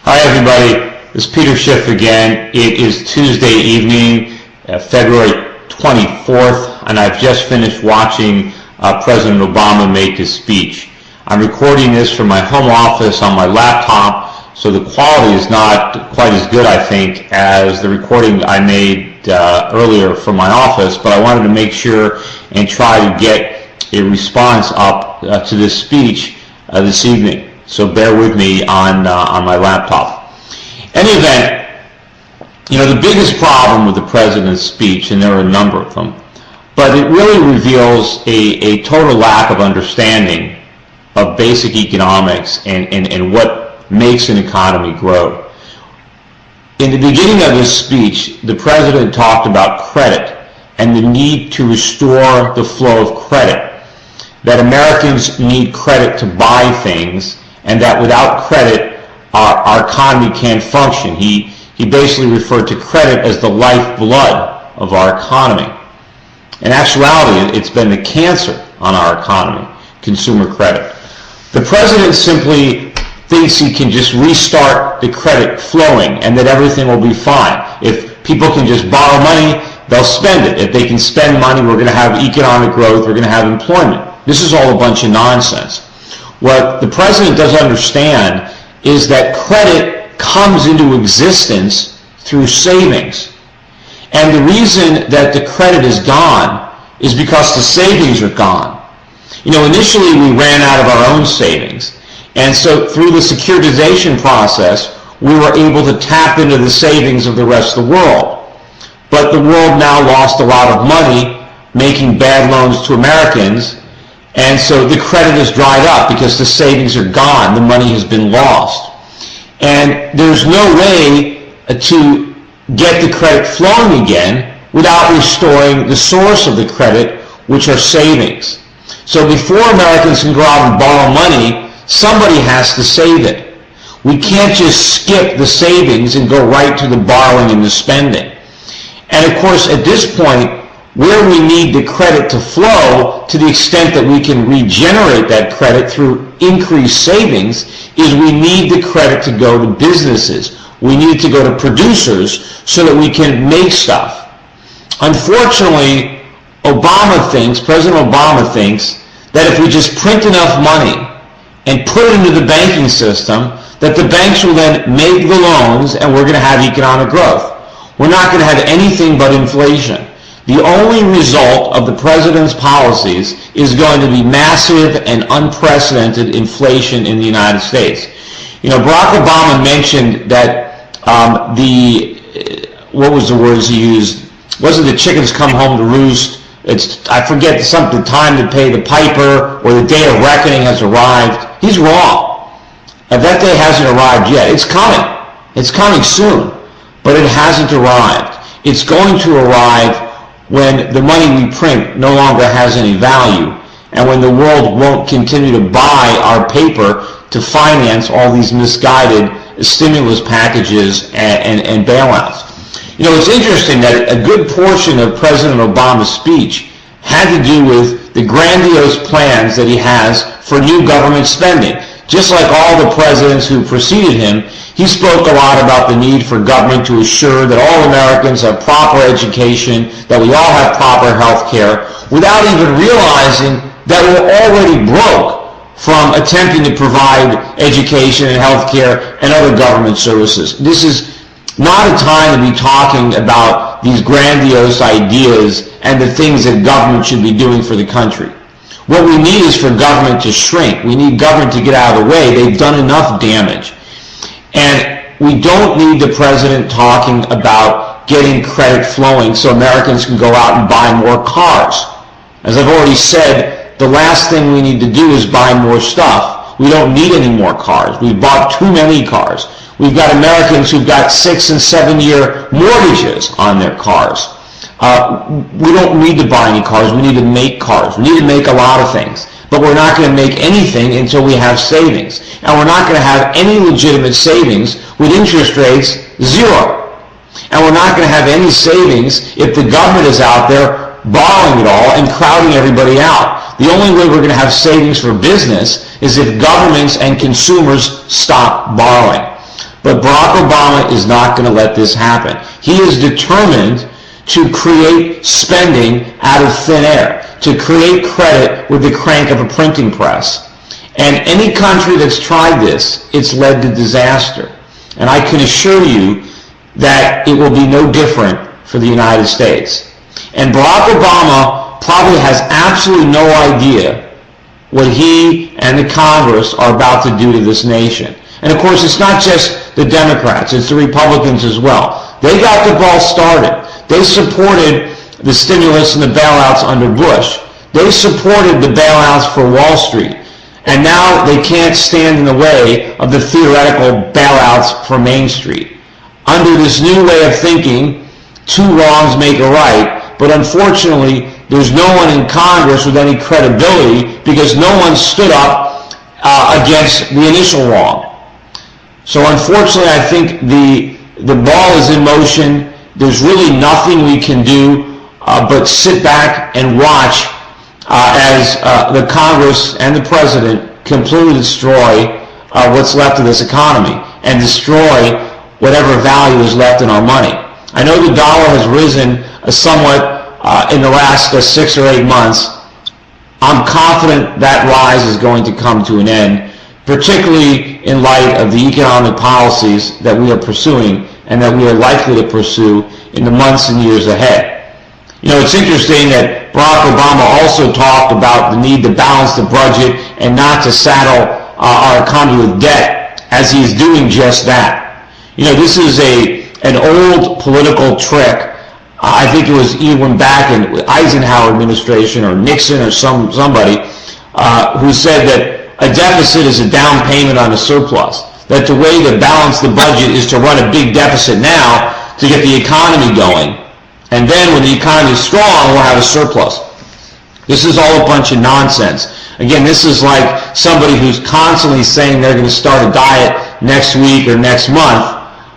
Hi everybody, this is Peter Schiff again. It is Tuesday evening, February 24th, and I've just finished watching President Obama make his speech. I'm recording this from my home office on my laptop, so the quality is not quite as good, I think, as the recording I made earlier from my office, but I wanted to make sure and try to get a response up to this speech this evening. So bear with me on my laptop. In any event, the biggest problem with the president's speech, and there are a number of them, but it really reveals a total lack of understanding of basic economics and what makes an economy grow. In the beginning of his speech, the president talked about credit and the need to restore the flow of credit, that Americans need credit to buy things, and that without credit, our economy can't function. He basically referred to credit as the lifeblood of our economy. In actuality, it's been the cancer on our economy, consumer credit. The president simply thinks he can just restart the credit flowing and that everything will be fine. If people can just borrow money, they'll spend it. If they can spend money, we're going to have economic growth, we're going to have employment. This is all a bunch of nonsense. What the president doesn't understand is that credit comes into existence through savings. And the reason that the credit is gone is because the savings are gone. Initially we ran out of our own savings. And so through the securitization process, we were able to tap into the savings of the rest of the world. But the world now lost a lot of money making bad loans to Americans. And so the credit is dried up because the savings are gone. The money has been lost. And there's no way to get the credit flowing again without restoring the source of the credit, which are savings. So before Americans can go out and borrow money, somebody has to save it. We can't just skip the savings and go right to the borrowing and the spending. And of course, at this point, where we need the credit to flow to the extent that we can regenerate that credit through increased savings is we need the credit to go to businesses. We need it to go to producers so that we can make stuff. Unfortunately, President Obama thinks that if we just print enough money and put it into the banking system, that the banks will then make the loans and we're going to have economic growth. We're not going to have anything but inflation. The only result of the president's policies is going to be massive and unprecedented inflation in the United States. Barack Obama mentioned that what was the words he used? Wasn't the chickens come home to roost? I forget something, time to pay the piper, or the day of reckoning has arrived. He's wrong. That day hasn't arrived yet. It's coming. It's coming soon, but it hasn't arrived. It's going to arrive when the money we print no longer has any value, and when the world won't continue to buy our paper to finance all these misguided stimulus packages and bailouts. It's interesting that a good portion of President Obama's speech had to do with the grandiose plans that he has for new government spending. Just like all the presidents who preceded him, he spoke a lot about the need for government to assure that all Americans have proper education, that we all have proper health care, without even realizing that we're already broke from attempting to provide education and health care and other government services. This is not a time to be talking about these grandiose ideas and the things that government should be doing for the country. What we need is for government to shrink. We need government to get out of the way. They've done enough damage. And we don't need the president talking about getting credit flowing so Americans can go out and buy more cars. As I've already said, the last thing we need to do is buy more stuff. We don't need any more cars. We've bought too many cars. We've got Americans who've got 6- and 7-year mortgages on their cars. We don't need to buy any cars. We need to make cars. We need to make a lot of things. But we're not going to make anything until we have savings. And we're not going to have any legitimate savings with interest rates zero. And we're not going to have any savings if the government is out there borrowing it all and crowding everybody out. The only way we're going to have savings for business is if governments and consumers stop borrowing. But Barack Obama is not going to let this happen. He is determined to create spending out of thin air, to create credit with the crank of a printing press. And any country that's tried this, it's led to disaster. And I can assure you that it will be no different for the United States. And Barack Obama probably has absolutely no idea what he and the Congress are about to do to this nation. And of course, it's not just the Democrats, it's the Republicans as well. They got the ball started. They supported the stimulus and the bailouts under Bush. They supported the bailouts for Wall Street. And now they can't stand in the way of the theoretical bailouts for Main Street. Under this new way of thinking, two wrongs make a right, but unfortunately, there's no one in Congress with any credibility because no one stood up against the initial wrong. So unfortunately, I think the ball is in motion. There's really nothing we can do but sit back and watch as the Congress and the President completely destroy what's left of this economy and destroy whatever value is left in our money. I know the dollar has risen somewhat in the last 6 or 8 months. I'm confident that rise is going to come to an end, particularly in light of the economic policies that we are pursuing and that we are likely to pursue in the months and years ahead. You know, it's interesting that Barack Obama also talked about the need to balance the budget and not to saddle our economy with debt, as he's doing just that. You know, this is an old political trick. I think it was even back in Eisenhower administration or Nixon or somebody who said that a deficit is a down payment on a surplus. That the way to balance the budget is to run a big deficit now to get the economy going. And then when the economy is strong, we'll have a surplus. This is all a bunch of nonsense. Again, this is like somebody who's constantly saying they're going to start a diet next week or next month,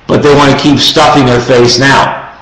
but they want to keep stuffing their face now.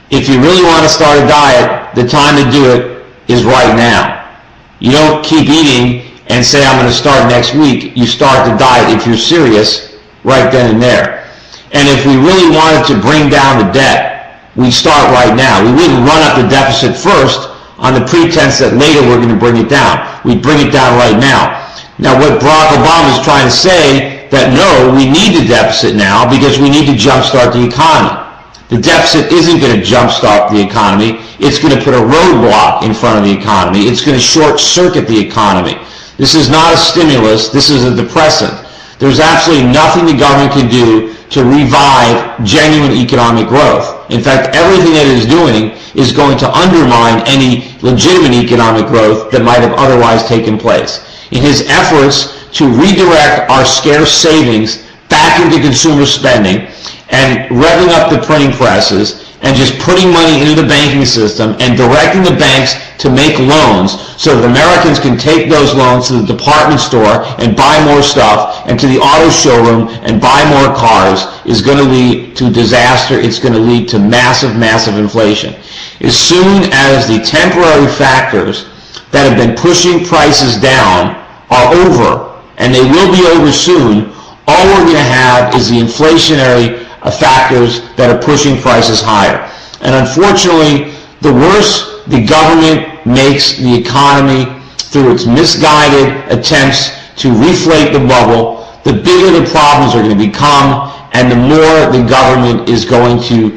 If you really want to start a diet, the time to do it is right now. You don't keep eating and say, I'm going to start next week. You start the diet, if you're serious, right then and there. And if we really wanted to bring down the debt, we'd start right now. We wouldn't run up the deficit first on the pretense that later we're going to bring it down. We'd bring it down right now. Now, what Barack Obama is trying to say, that no, we need the deficit now because we need to jumpstart the economy. The deficit isn't going to jumpstart the economy. It's going to put a roadblock in front of the economy. It's going to short-circuit the economy. This is not a stimulus. This is a depressant. There's absolutely nothing the government can do to revive genuine economic growth. In fact, everything that it is doing is going to undermine any legitimate economic growth that might have otherwise taken place. In his efforts to redirect our scarce savings back into consumer spending and revving up the printing presses and just putting money into the banking system and directing the banks to make loans so that Americans can take those loans to the department store and buy more stuff and to the auto showroom and buy more cars is going to lead to disaster. It's going to lead to massive, massive inflation. As soon as the temporary factors that have been pushing prices down are over, and they will be over soon, all we're going to have is the inflationary factors that are pushing prices higher. And unfortunately, the worse the government makes the economy through its misguided attempts to reflate the bubble, the bigger the problems are going to become, and the more the government is going to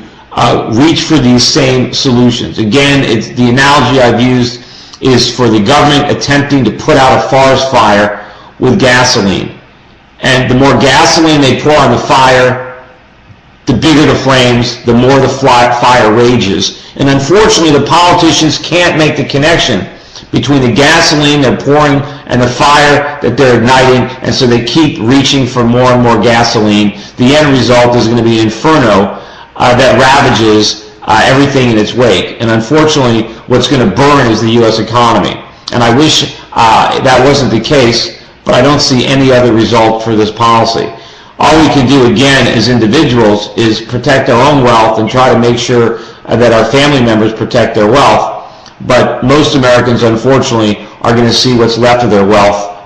reach for these same solutions. Again, it's the analogy I've used is for the government attempting to put out a forest fire with gasoline. And the more gasoline they pour on the fire, the bigger the flames, the more the fire rages. And unfortunately, the politicians can't make the connection between the gasoline they're pouring and the fire that they're igniting, and so they keep reaching for more and more gasoline. The end result is going to be an inferno that ravages everything in its wake. And unfortunately, what's going to burn is the U.S. economy. And I wish that wasn't the case, but I don't see any other result for this policy. All we can do, again, as individuals, is protect our own wealth and try to make sure that our family members protect their wealth. But most Americans, unfortunately, are going to see what's left of their wealth